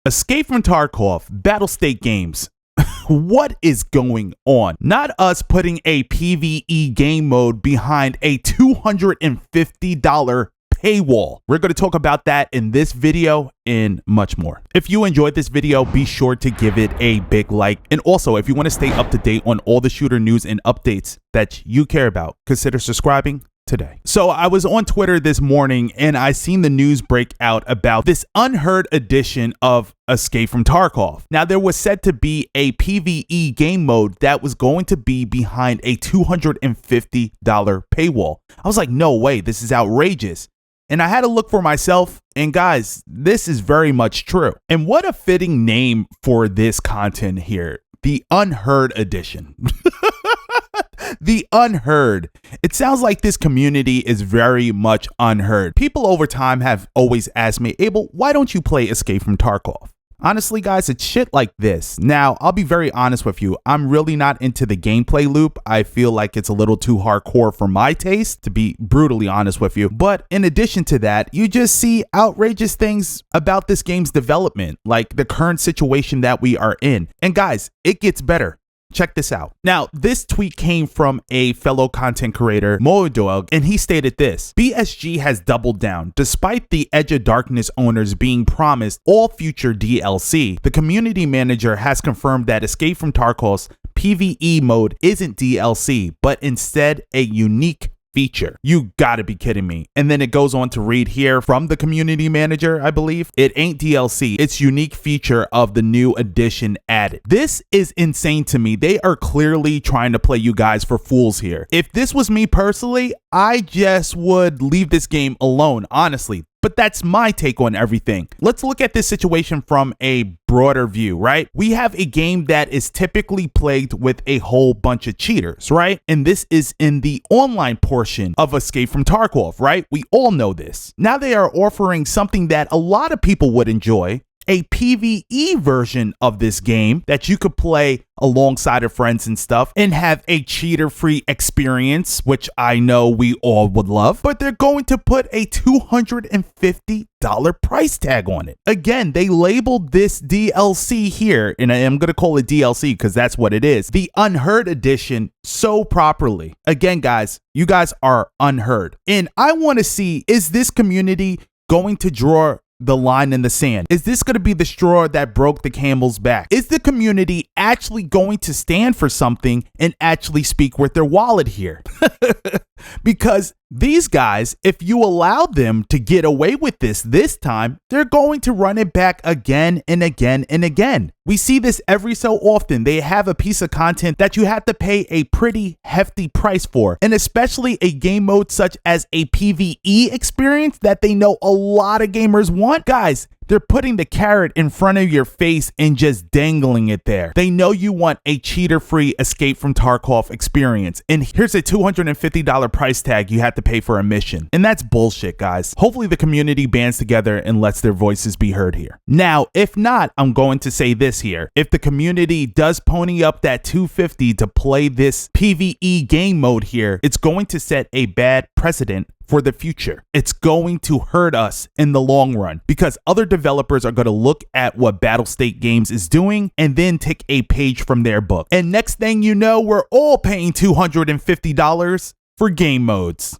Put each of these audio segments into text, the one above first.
Escape from Tarkov, Battlestate Games. What is going on? Not us putting a PvE game mode behind a $250 paywall. We're going to talk about that in this video and much more. If you enjoyed this video, be sure to give it a big like. And also, if you want to stay up to date on all the shooter news and updates that you care about, consider subscribing today. So I was on Twitter this morning and I seen the news break out about this Unheard edition of Escape from Tarkov. Now, there was said to be a PvE game mode that was going to be behind a $250 paywall. I was like, no way, this is outrageous. And I had to look for myself, and guys, this is very much true. And what a fitting name for this content here, the Unheard edition. The Unheard. It sounds like this community is very much unheard. People over time have always asked me, Abel, why don't you play Escape from Tarkov? Honestly, guys, it's shit like this. Now, I'll be very honest with you. I'm really not into the gameplay loop. I feel like it's a little too hardcore for my taste, to be brutally honest with you. But in addition to that, you just see outrageous things about this game's development, like the current situation that we are in. And guys, it gets better. Check this out. Now, this tweet came from a fellow content creator, Moedog, and he stated this: BSG has doubled down. Despite the Edge of Darkness owners being promised all future DLC, the community manager has confirmed that Escape from Tarkov's PvE mode isn't DLC, but instead a unique feature. You gotta be kidding me. And then it goes on to read here from the community manager, I believe. It ain't DLC, it's unique feature of the new edition added. This is insane to me. They are clearly trying to play you guys for fools here. If this was me personally, I just would leave this game alone, honestly. But that's my take on everything. Let's look at this situation from a broader view, right? We have a game that is typically plagued with a whole bunch of cheaters, right? And this is in the online portion of Escape from Tarkov, right? We all know this. Now they are offering something that a lot of people would enjoy, a PvE version of this game that you could play alongside of friends and stuff and have a cheater-free experience, which I know we all would love, but they're going to put a $250 price tag on it. Again, they labeled this DLC here, and I am going to call it DLC because that's what it is, the Unheard edition, so properly. Again, guys, you guys are unheard. And I want to see, is this community going to draw the line in the sand? Is this going to be the straw that broke the camel's back? Is the community actually going to stand for something and actually speak with their wallet here? Because these guys, if you allow them to get away with this time, they're going to run it back again and again and again. We see this every so often. They have a piece of content that you have to pay a pretty hefty price for, and especially a game mode such as a PvE experience that they know a lot of gamers want. Guys, they're putting the carrot in front of your face and just dangling it there. They know you want a cheater-free Escape from Tarkov experience, and here's a $250 price tag you have to pay for a mission. And that's bullshit, guys. Hopefully the community bands together and lets their voices be heard here. Now, if not, I'm going to say this here. If the community does pony up that $250 to play this PvE game mode here, it's going to set a bad precedent for the future. It's going to hurt us in the long run because other developers are going to look at what Battlestate Games is doing and then take a page from their book. And next thing you know, we're all paying $250 for game modes.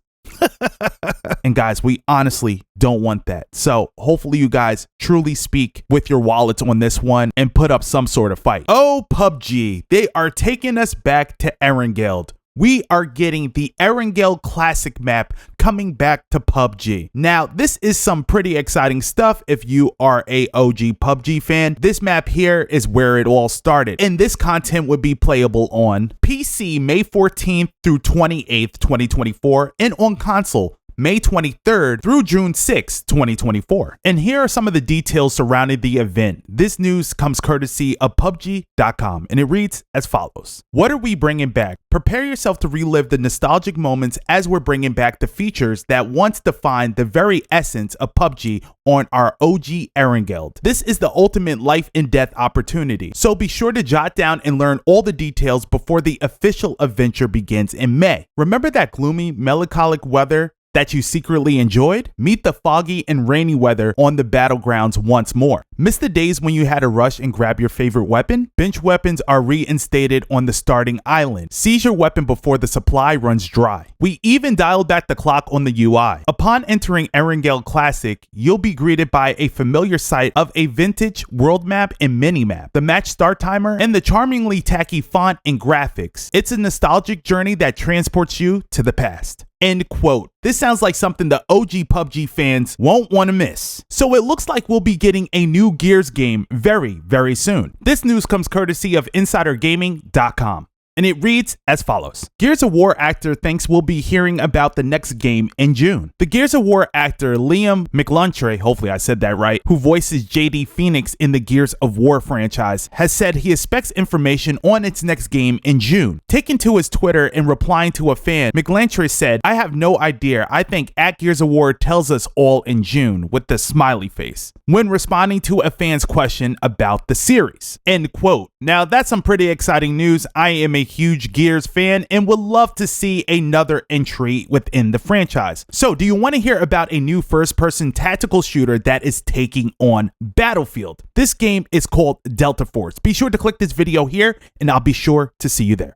And guys, we honestly don't want that. So hopefully you guys truly speak with your wallets on this one and put up some sort of fight. Oh, PUBG, they are taking us back to Erangel. We are getting the Erangel Classic map coming back to PUBG. Now, this is some pretty exciting stuff if you are a OG PUBG fan. This map here is where it all started, and this content would be playable on PC May 14th through 28th, 2024, and on console May 23rd through June 6th, 2024. And here are some of the details surrounding the event. This news comes courtesy of PUBG.com, and it reads as follows. What are we bringing back? Prepare yourself to relive the nostalgic moments as we're bringing back the features that once defined the very essence of PUBG on our OG Erangel. This is the ultimate life and death opportunity, so be sure to jot down and learn all the details before the official adventure begins in May. Remember that gloomy, melancholic weather that you secretly enjoyed? Meet the foggy and rainy weather on the battlegrounds once more. Miss the days when you had to rush and grab your favorite weapon? Bench weapons are reinstated on the starting island. Seize your weapon before the supply runs dry. We even dialed back the clock on the UI. Upon entering Erangel Classic, you'll be greeted by a familiar sight of a vintage world map and mini-map, the match start timer, and the charmingly tacky font and graphics. It's a nostalgic journey that transports you to the past. End quote. This sounds like something the OG PUBG fans won't want to miss. So it looks like we'll be getting a new Gears game very, very soon. This news comes courtesy of InsiderGaming.com. And it reads as follows. Gears of War actor thinks we'll be hearing about the next game in June. The Gears of War actor Liam McLuntre, hopefully I said that right, who voices JD Phoenix in the Gears of War franchise, has said he expects information on its next game in June. Taken to his Twitter and replying to a fan, McLuntre said, "I have no idea. I think at Gears of War tells us all in June," with the smiley face, when responding to a fan's question about the series. End quote. Now that's some pretty exciting news. I am a huge Gears fan and would love to see another entry within the franchise. So do you want to hear about a new first-person tactical shooter that is taking on Battlefield? This game is called Delta Force. Be sure to click this video here and I'll be sure to see you there.